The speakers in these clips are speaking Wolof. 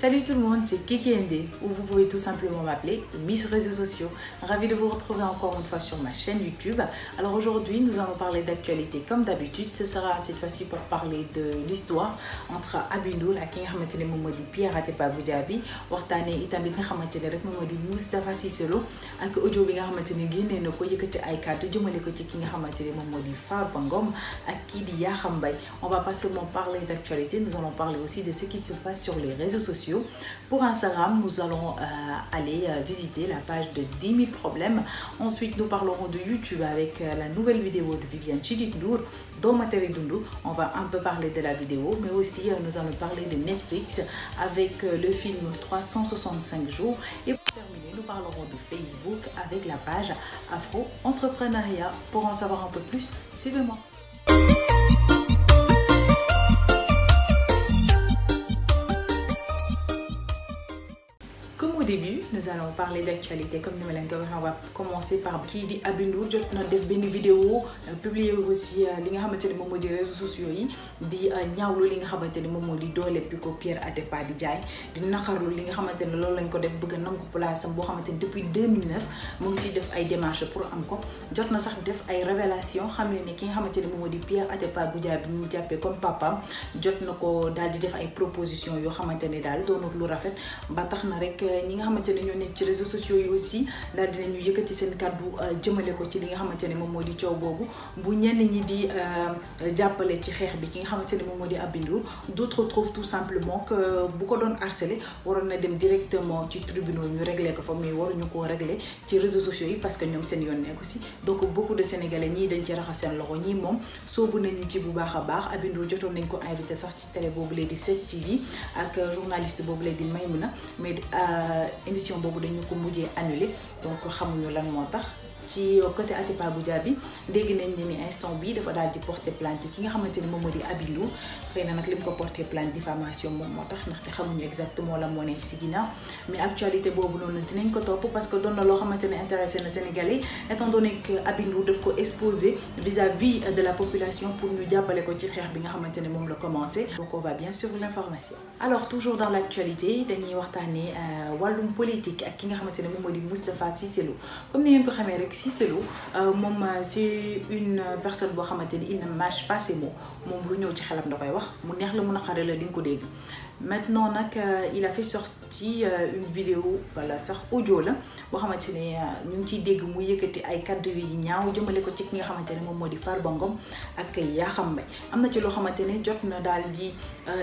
Salut tout le monde, c'est Kiki ND, ou vous pouvez tout simplement m'appeler Miss Réseaux Sociaux. Ravi de vous retrouver encore une fois sur ma chaîne YouTube. Alors aujourd'hui, nous allons parler d'actualité comme d'habitude. Ce sera cette fois-ci pour parler de l'histoire entre Aby Ndour ak ki nga xamante ne moom moo di Pierre Atepa Goudiaby waxtaanee itamit nga xamante ne rek moom moo di Moustapha Cissé Lo ak audio bi nga xamante ne génnee na ko yëkkati ay kàddu jëmale ko ci ki nga xamante ne moom moo di Farba Ngom ak kii di Yakham Mbaye. On va pas seulement parler d'actualité, nous allons parler aussi de ce qui se passe sur les réseaux sociaux. Pour Instagram, nous allons aller visiter la page de 10 000 problèmes. Ensuite, nous parlerons de YouTube avec la nouvelle vidéo de Viviane Chidid Ndour, Doo Ma Tere Dundu. On va un peu parler de la vidéo, mais aussi nous allons parler de Netflix avec le film 365 jours. Et pour terminer, nous parlerons de Facebook avec la page Afro Entrepreneuriat. Pour en savoir un peu plus, suivez-moi. Au début, nous allons parler d'actualité. Comme nous l'avons dit, on va commencer par qui dit Aby Ndour. Jot na def benn vidéo publier aussi li nga xamante ne moom moo di réseaux sociaux yi di ñaawlu li nga xamante ne moom moo di doole bi ko Pierre Atepa di jaay di naqarlu li nga xamante ne loolu lañ ko def bëgg a nangu place am boo xamante ne depuis 2009 mu ngi ciy def ay démarches pour am ko. Jot na sax def ay révélations xam ne ki nga xamante ne moom moo di Pierre Atepa Goudiaby bi ñu jàppee comme papaam jot na ko daal di def ay propositions yoo xamante ne daal doonul lu rafet ba tax na rek ñi nga xamante ne ñoo nekk ci réseaux sociaux yi aussi daal dinañu yëkkati seen kàddu jëmale ko ci li nga xamante ne moom moo di coow boobu bu ñenn ñi di jàppale ci xeex bi ki nga xamante ne moom moo di Aby Ndour. D'autres trouvent tout simplement que bu ko doon harceler waroon na dem directement ci tribunal ñu régler ko fa mais waruñu koo régler ci réseaux sociaux yi parce que ñoom seen yoon nekk aussi. Donc beaucoup de Sénégalais ñii dañ ci raxas seen loxo ñii moom soobu nañu ci bu baax a baax. Aby Ndour jotoon nañ ko invité sax ci télé boobu lee di 7TV ak journaliste boobu lee di Maymuna mais émission boobu dañu ko mujjee annulé donc xamuñu lan moo tax. Ci côté Atepa Goudiaby dégg nañ ne ni instant bi dafa daal di porter plainte ki nga xamante ne moom moo di Aby Ndour xëy na nag li mu ko porter plainte diffamation moom moo tax ndaxte xamuñu exactement la moo nekk si ginnaaw mais actualité boobu noonu dinañ ko topp parce que doon na loo xamante ne intéressé na Sénégalais étant donné que Aby Ndour daf ko exposé vis-à-vis de la population pour ñu jàppale ko ci xeex bi nga xamante ne moom la commencé. Donc on va bien suivre l'information. Alors toujours dans l'actualité dañuy waxtaanee wàllum politique ak ki nga xamante ne moom moo di Moustapha Cissé Lo. Comme ni ngeen ko xamee rek Cissé Lo moom c'est une personne boo xamante ni il ne mâche pas ses mots moom lu ñëw ci xelam da koy wax mu neex la mu naqare la di nga ko dégg. Maintenant nag il a fait sorti une vidéo wala sax audio la boo xamante ne ñu ngi ciy dégg mu yëkkati ay kàddu yu ñaaw jëmale ko ci ki nga xamante ne moom moo di Farba Ngom ak Yakham Mbaye. Am na ci loo xamante ne jot na daal di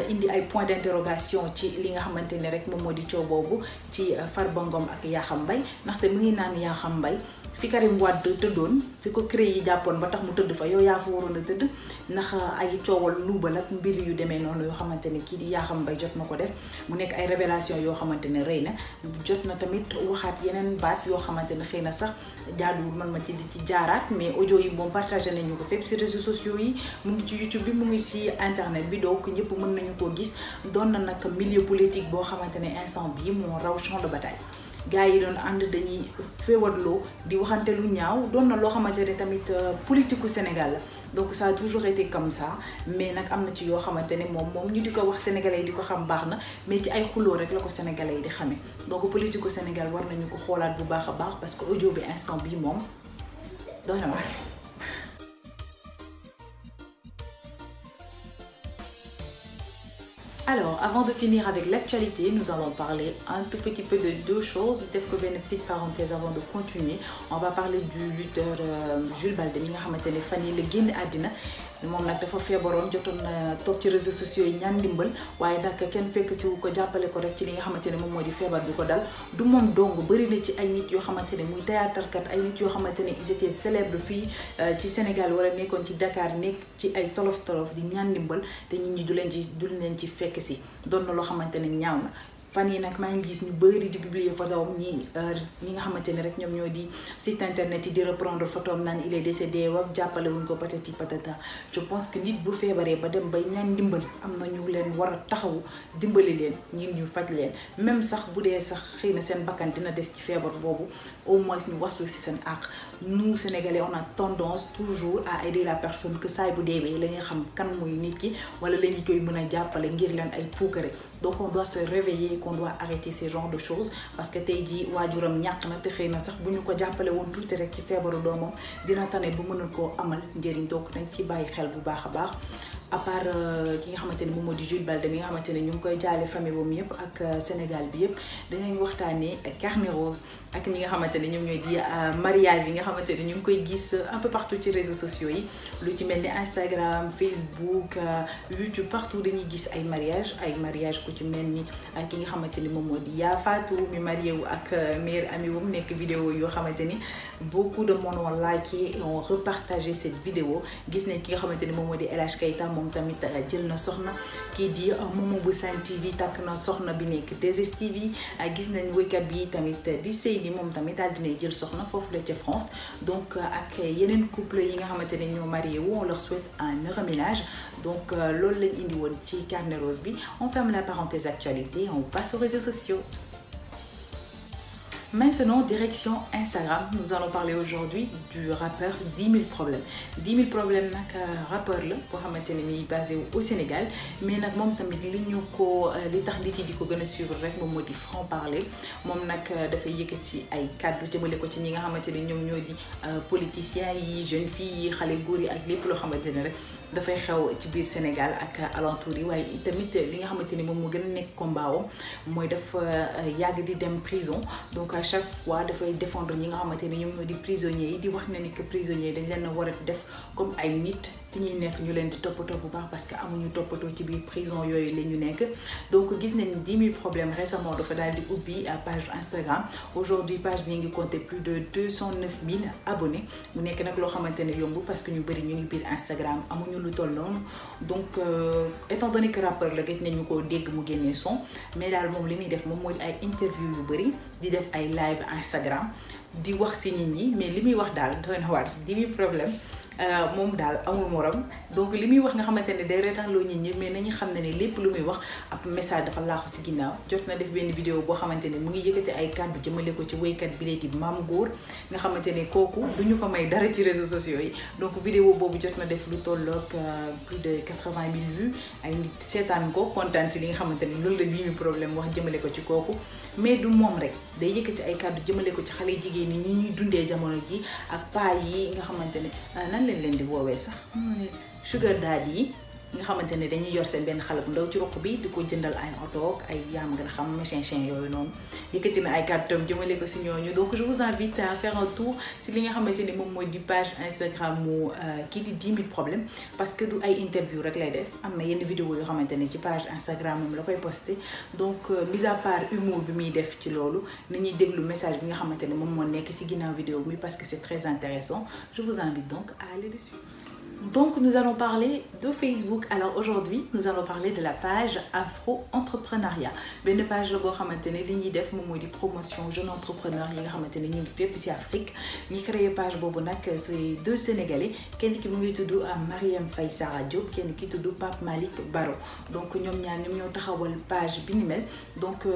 indi ay points d'interrogation ci li nga xamante ne rek moom moo di coow boobu ci Farba Ngom ak Yakham Mbaye ndaxte mu ngi naan Yakham Mbaye fi Karim Wade tëddoon fi ko CREI yi jàppoon ba tax mu tëdd fa yow yaa fa waroon a tëdd ndax ay coowal luubal ak mbir yu demee noonu yoo xamante ne kii di Yakham Mbaye jot na ko def mu nekk ay révélation yoo xamante ne rëy na jot na tamit waxaat yeneen baat yoo xamante ne xëy na sax jaaduwul man ma ci di ci jaaraat mais audio yi moom partagé nañu ko fépp ci réseaux sociaux yi mu ngi ci YouTube bi mu ngi ci internet bi donc ñëpp mën nañu koo gis. Doon na nag milieu politique boo xamante ne instant bii moo raw champ de bataille. Gars yi doon ànd dañuy féewaloo di waxante lu ñaaw doon na loo xamante ne tamit politiku Sénégal la donc ça a toujours été comme ça mais nag am na ci yoo xamante ne moom ñu di ko wax sénégalais yi di ko xam baax na mais ci ay xuloo rek la ko sénégalais yi di xamee donc politiku Sénégal war nañu ko xoolaat bu baax a baax parce que audio bi instant bii moom doon na wax. Alors, avant de finir avec l'actualité, nous allons parler un tout petit peu de deux choses. Def ko benn petite parenthèse avant de continuer. On va parler du lutteur Jules Baldé mi nga xamante ne fan yi la génn àddina moom nag dafa feebaroon jotoon na toog ci réseaux sociaux yi ñaan ndimbal waaye nag kenn fekk si wu ko jàppale ko rek ci li nga xamante ne moom moo di feebar bi ko dal du moom dong bëri na ci ay nit yoo xamante ne muy théâtre kat ay nit yoo xamante ne ils étaient célèbres fii ci Sénégal wala nekkoon ci Dakar nekk ci ay tolof di ñaan ndimbal te nit ñi du leen ci fekk si doon na loo xamante ne ñaaw na. fan yi nag maa ngi gis ñu bëri di publier photoom ñi nga xamante ne rek ñoom ñoo di site internet yi di reprendre photoom naan il est décédé wax jàppale wuñ ko patati patata. Je pense que nit bu feebaree ba dem bay ñaan ndimbal am na ñu leen war a taxawu dimbali leen ngir ñu faj leen même sax bu dee sax xëy na seen bakkan dina des ci feebar boobu au moins ñu waslu si seen àq. Nous Sénégalais on a tendance toujours à aider la personne que saay bu deewee la ñuy xam kan muy nit ki wala la ñu koy mën a jàppale ngir leen ay puukare donc on doit se réveiller, qu'on doit arrêter ces genres de choses parce que tey jii waajuram ñàkk na te xëy na sax bu ñu ko jàppale woon tuuti rek ci feebaru doomam dina tane bu mënul koo amal njëriñ. donc nañ ci bàyyi xel bu baax a baax. à part ki nga xamante ne moom moo di Jules Baldé mi nga xamante ne ñu ngi koy jaale famille boobu yëpp ak Sénégal bi yëpp dinañ waxtaanee carnet rose ak ñi nga xamante ne ñoom ñooy di mariage yi nga xamante ne ñu ngi koy gis un peu partout ci réseaux sociaux yi lu ci mel ni Instagram, Facebook, YouTube, partout dañuy gis ay mariage ku ci mel ni ki nga xamante ni moom moo di Yaa Fatou mi marié wu ak meilleur ami wam nekk vidéo yoo xamante ni beaucoup de monde ont liké et ont repartagé cette vidéo. gis nañ ki nga xamante ni moom moo di El Hadj Keita moom tamit jël na soxna kii di Momo bu Sen TV takk na soxna bi nekk 2STV gis nañ woykat bi tamit di Seyni moom tamit daal dinay jël soxna foofu la ca France. donc ak yeneen couple yi nga xamante ne ñoo marié wu on leur souhaite un heureux ménage. donc loolu lañ indi woon ci carnet rose bi. On ferme la parenthèse actualité, on passe aux réseaux sociaux. Maintenant, direction Instagram, nous allons parler aujourd'hui du rappeur 10 000 problèmes. 10 000 problèmes, rappeur là, pour basé au Sénégal, mais nak mom tamit li ñu ko li tax nit yi di ko gëna suivre rek mom modi franc parler. Mom nak da fay yëkëti ay cadeau jëmele ko ci ñi nga xamanteni ñom ñoo di politiciens yi, jeunes filles yi, xalé goor yi ak lépp lo xamanteni rek da fay xew ci biir Sénégal ak alentour yi. Waye tamit li nga xamanteni mom mo gëna nek combat wam moy dafa yag di dem prison. Donc à chaque fois dafay défendre ñi nga xamante ne ñoom ñoo di prisonniers yi di wax na ni que prisonniers dañ leen a war a def comme ay nit fi ñuy nekk ñu leen di toppatoo bu baax parce que amuñu toppatoo ci biir prison yooyu la ñu nekk. donc gis nañ 10 000 problèmes récemment dafa daal di ubbi page Instagram. Aujourd'hui page bi ngi compter plus de 209 000 abonnés mu nekk nag loo xamante ne yomb parce que ñu bëri ñu ngi biir Instagram amuñu lu toll noonu. donc étant donné que rappeur la gëj nañu koo dégg mu génnee son mais daal moom li muy def moom mooy ay interview yu bëri di def ay live Instagram di wax ci nit ñi mais li muy wax daal doy na waar 10 000 problèmes moom daal amul morom. donc li muy wax nga xamante ne day reetaanloo nit ñi mais nañu xam ne ne lépp lu muy wax ab message dafa laaxu ci ginnaaw. jot na def benn vidéo boo xamante ne mu ngi yëkkati ay kàddu jëmale ko ci woykat bi léegi Mame Goor nga xamante ne kooku duñu ko may dara ci réseaux sociaux yi. donc vidéo boobu jot na def lu tolloog plus de 80 000 vues ay nit seetaan ko kontaan ci li nga xamante ne loolu la 10 000 problème wax jëmale ko ci kooku. mais du moom rek day yëkkati ay kàddu jëmale ko ci xale jigéen ñi ñuy dundee jamono ji ak paa yi nga xamante ne nan leen di woowee sax sugar daddy yi nga xamante ne dañuy yor seen benn xale bu ndaw ci ruq bi di ko jëndal ay oto ay yaam nga xam machin yooyu noonu. yëkkati na ay kàddu tam jëmale ko si ñooñu. donc je vous invite à faire un tour si li nga xamante ne moom mooy di page Instagram mu kii di 10 000 problèmes parce que du ay interview rek lay def am na yenn vidéo yoo xamante ne ci page Instagram moom la koy posté. donc mis à part humour bi muy def ci loolu nañuy déglu message bi nga xamante ne moom moo nekk si ginnaaw vidéo bi parce que c'est très intéressant. Je vous invite donc à aller dessus. Donc nous allons parler de Facebook. Alors aujourd'hui nous allons parler de la page Afro Entrepreneuriat. Benn page la boo xamante ne li ñuy def moom mooy di promotion jeune entrepreneur yi nga xamante ne ñu ngi fépp ci Afrique. ñi créé page boobu nag c'est 2 Sénégalais kenn ki mu ngi tudd Mariam Faye Sara Diop kenn ki tudd Pape Malick Baro. donc ñoom ñaar ñoom ñoo taxawal page bi ni mel. donc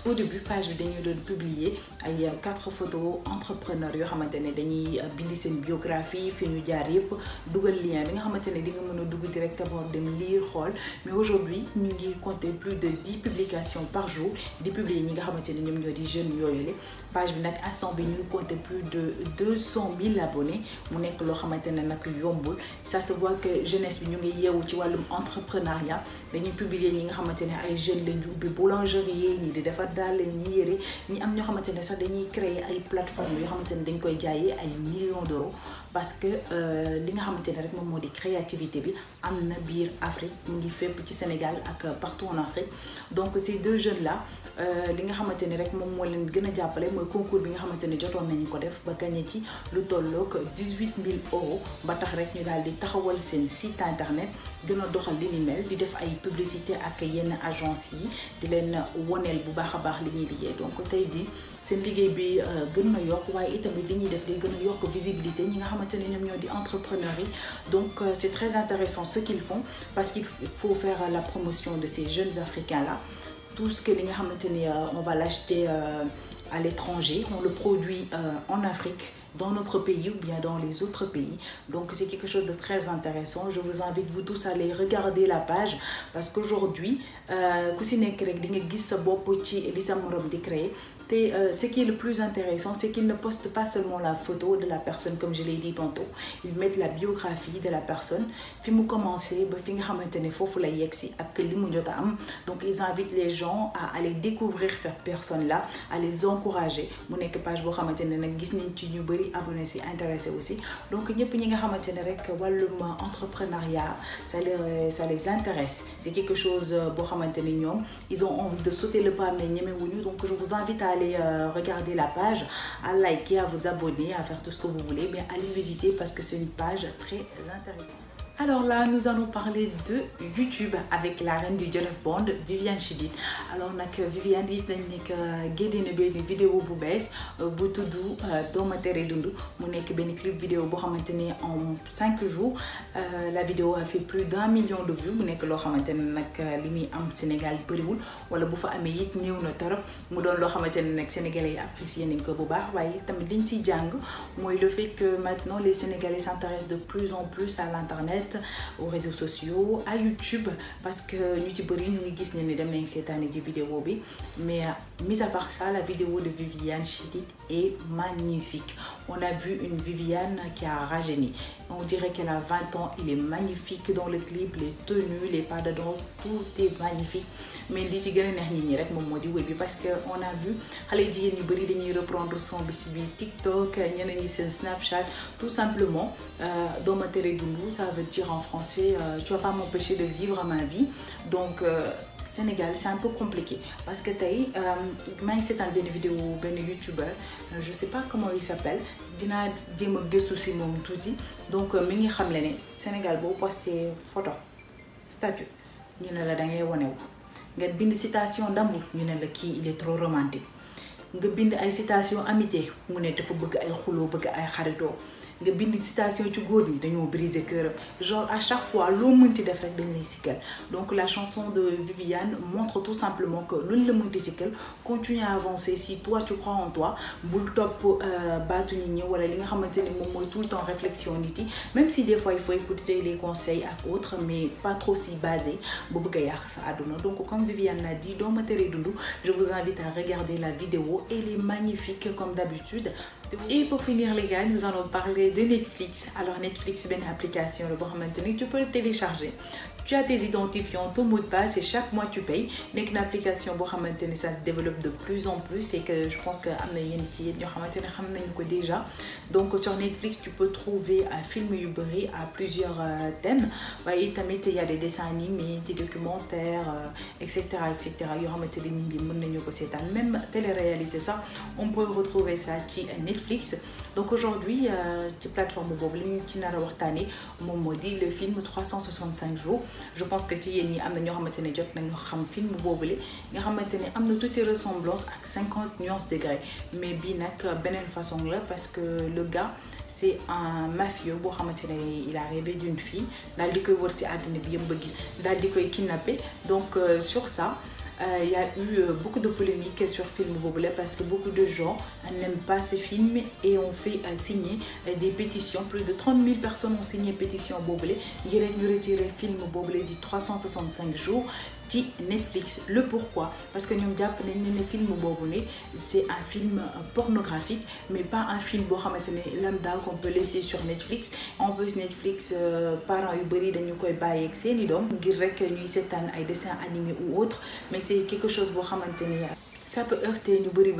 au début page bi dañu doon publier ay 4 photos entrepreneurs yoo xamante ne dañuy bind seen biographie fi ñu jaar yëpp dugal lien bi nga xamante ne di nga mën a dugg directement dem lire xool. mais aujourd'hui ñu ngi compter plus de 10 publications par jour di publier ñi nga xamante ne ñoom ñoo di jeunes yooyu la. page bi nag instant bi ñu ngi compter plus de 200 000 abonnés mu nekk loo xamante ne nag yombul. ça se voit que jeunesse bi ñu ngi yeewu ci wàllum entrepreneuriat dañuy publier ñi nga xamante ne ay jeunes lañu ubbi boulangerie ñi di defar daal ñi yëre ñi am ñoo xamante ne sax dañuy créer ay plateformes yoo xamante ne dañ koy jaayee ay millions d'euros parce que li nga xamante ne rek moom moo di créativité bi am na biir Afrique mu ngi fépp ci Sénégal ak partout en Afrique. donc ces 2 jeunes là li nga xamante ne rek moom moo leen gën a jàppale mooy concours bi nga xamante ne jotoon nañu ko def ba gagné ci lu tolloog 18 000 euros ba tax rek ñu daal di taxawal seen site internet gën a doxal li ni mel di def ay publicité ak yenn agence yi di leen woneel bu baax a baax li ñuy liggéey. donc tey jii seen liggéey bi gën na yokk waaye itamit li ñuy def day gën a yokk visibilité ñi nga xamante ne ñoom ñoo di entrepreneurs yi. donc c'est très intéressant ce qu'ils font parce qu'il faut faire la promotion de ces jeunes africains là. tout ce que li nga xamante ni on va l'acheter à l'étranger on le produit en Afrique dans notre pays ou bien dans les autres pays. Donc c'est quelque chose de très intéressant. Je vous invite vous tous à aller regarder la page parce qu'aujourd'hui ku si nekk rek di nga gis sa bopp ci li sa morom di créer. Ce qui est le plus intéressant, c'est qu'ils ne postent pas seulement la photo de la personne, comme je l'ai dit tantôt. Ils mettent la biographie de la personne. Fi mu commencé ba fi nga xamantene fofu la yexi ak li mu jota am. Donc ils invitent les gens à aller découvrir cette personne-là, à les encourager. Mu nek page bo xamantene nak gis nañ ci ñu bari abonné ci intéressé aussi. Donc ñepp ñi nga xamantene rek walum entrepreneuriat, ça les intéresse. C'est quelque chose bo xamantene ñom ils ont envie de sauter le pas mais ñëmé wuñu. Donc je vous invite à aller regarder la page, à liker, à vous abonner, à faire tout ce que vous voulez, mais allez visiter parce que c'est une page très intéressante. Alors là, nous allons parler de YouTube avec la reine du Jolof Band, Viviane Chidid. Alors Viviane dit que génne na benn vidéo bu bees bu tudd Doma Tere Dundu mu nekk benn clip vidéo boo xamante ne en 5 jours la vidéo a fait plus d'1 million de vues mu nekk loo xamante ne nag li muy am Sénégal bëriwul wala bu fa amee it néew na torop mu doon loo xamante ne nag Sénégalais yi apprécié nañ ko bu baax waaye tamit liñ siy jàng mooy le fait que maintenant les Sénégalais s'intéressent de plus en plus à l'internet, aux réseaux sociaux, à YouTube parce que ñu ci bëri ñu ngi gis ne dem nañ seetaani ci vidéo bi mais mis à part ça la vidéo de Viviane Chidid est magnifique. On a vu une Viviane qui a rajeuni. On dirait qu'elle a 20 ans. Il est magnifique dans le clip, les tenues, les pas de danse, tout est magnifique. Mais li ci gëna neex nit ñi rek moom moo di wéy bi parce que on a vu xale jigéen ñu bëri dañuy reprendre son bi si biir TikTok, ñeneen ñi seen Snapchat, tout simplement Doma Tere Dundu, ça veut dire en français tu vas pas m'empêcher de vivre ma vie. Donc Sénégal c'est un peu compliqué parce que tey maa ngi seetaan benn vidéo benn youtubeur je sais pas comment il s'appelle dinaa jéem a gëstu si moom tuuti donc mi ngi xam le ne Sénégal boo posté photo statut ñu ne la da ngay wonewu nga bind citation d'amour ñu ne la kii il est trop romantique nga bind ay citation amitié mu ne dafa bëgg ay xuloo bëgg ay xaritoo nga bind citation ci góor ñi dañoo briser cœur genre à chaque fois loo mënti def rek dañ lay sikkal. Donc la chanson de Viviane montre tout simplement que luñ la mënti sikkal continue à avancer si toi tu crois en toi bul topp baatu nit ñi wala li nga xamante ne moom mooy tout le temps réflexion nit yi même si des fois il faut écouter les conseils ak autres mais pas trop si basé ba bëgg a yàq sa àdduna. Donc comme Viviane l'a dit Doma Tere Dundu, je vous invite à regarder la vidéo, elle est magnifique comme d'habitude. Et pour finir les gars, nous allons parler de Netflix. Alors Netflix c'est une application tu peux le télécharger. Tu as tes identifiants, ton mot de passe et chaque mois tu payes. Nek une application ça se développe de plus en plus et que je pense que déjà. Donc sur Netflix tu peux trouver un film Uberi à plusieurs thèmes. Il y a des dessins animés, des documentaires, etc. Même télé-réalité ça, on peut retrouver ça sur Netflix. Donc aujourd'hui, ci plateforme boobu li ñu ci nar a waxtaanee moom moo di le film 365 jours. Je pense que ci yéen ñi am na ñoo xamante ne jot nañu xam film boobule nga xamante ne am na tuuti ressemblance ak 50 nuances degrés mais bii nag beneen façon la parce que le gars c'est un mafieux boo xamante ne il a rêvé d'une fille daal di koy wër ci àddina bi yëpp ba gis daal di koy kidnappé. Donc sur ça il y a eu beaucoup de polémiques sur le film Bobole parce que beaucoup de gens n'aiment pas ce film et ont fait signer des pétitions. Plus de 30 000 personnes ont signé pétition Bobole. Il a retiré le film Bobole du 365 jours ci Netflix. Le pourquoi? Parce que nous avons le film Bobole, c'est un film pornographique, mais pas un film lambda qu'on peut laisser sur Netflix. En plus Netflix, parents Uberi dañu koy bàyyi ak seeni doom ngir rek ñuy seetaan ay dessins animés ou autres, mais c'est quelque chose boo xamante ne ça peut heurter ñu bëri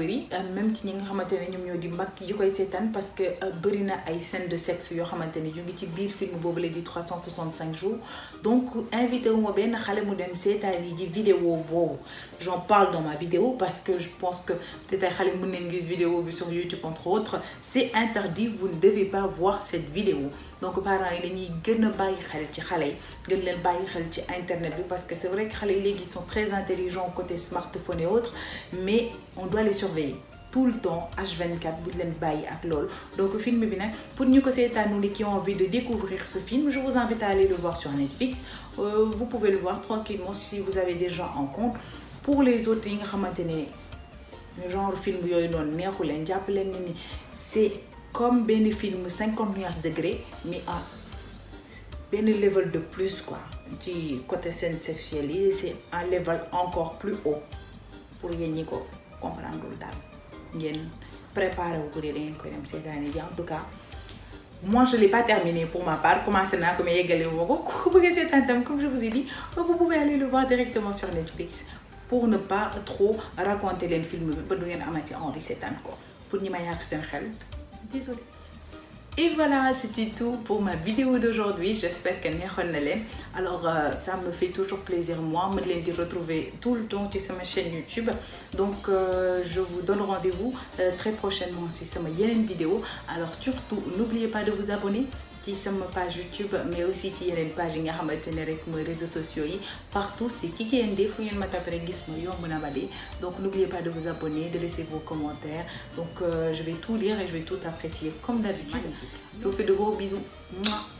même ci ñi nga xamante ne ñoom ñoo di mag yu koy seetaan parce que bëri na ay scènes de sexe yoo xamante ne ñu ngi ci biir film boobu la di 365 jours. Donc invité wu ma benn xale mu dem seetaan yi di vidéo boobu. J'en parle dans ma vidéo parce que je pense que peut-être ay xale mën nañ gis vidéo bi sur YouTube entre autres. C'est interdit, vous ne devez pas voir cette vidéo. Donc parents yi dañuy gën a bàyyi xel ci xale yi gën leen bàyyi xel ci internet bi parce que c'est vrai que xale yi léegi sont très intelligents côté smartphone et autres, mais on doit les surveiller tout le temps H24 bu leen bàyyi ak loolu. Donc film bi nag pour ñu ko seetaanu qui ont envie de découvrir ce film, je vous invite à aller le voir sur Netflix. Vous pouvez le voir tranquillement si vous avez déjà en compte. Pour les autres yi nga xamante ne genre film yooyu noonu neexu leen jàpp leen ni c'est comme benn film 50 nuances degrés mais en benn level de plus quoi ci côté scène sexuelle yi c'est un level encore plus haut pour yéen ñi ko comprendre lu daal ngeen préparé wu ko dee da ngeen koy dem seetaani ji en tout cas moi je l'ai pas terminé pour ma part commencé naa ko mais yeggale wu ma ko ku bëgg a seetaan tam comme je vous ai dit vous pouvez aller le voir directement sur Netflix pour ne pas trop raconter leen film bi ba du ngeen amati envie seetaan ko pour ñi ma yàq seen xel désolé. Et voilà, c'était tout pour ma vidéo d'aujourd'hui. J'espère qu'elle neexoon na leen. Alors ça me fait toujours plaisir moi de leen di retrouver tout le temps sur ma chaîne YouTube. Donc je vous donne rendez-vous très prochainement si sama yeneen vidéo. Alors surtout n'oubliez pas de vous abonner ci sama page YouTube mais aussi ci yeneen page yi nga xamante ne rek mooy réseaux sociaux yi partout c'est Kiki ND fu ngeen ma tapé rek gis ma yomb na ma de. Donc n'oubliez pas de vous abonner, de laisser vos commentaires. Donc je vais tout lire et je vais tout apprécier comme d'habitude. Je vous fais de gros bisous. Mouah.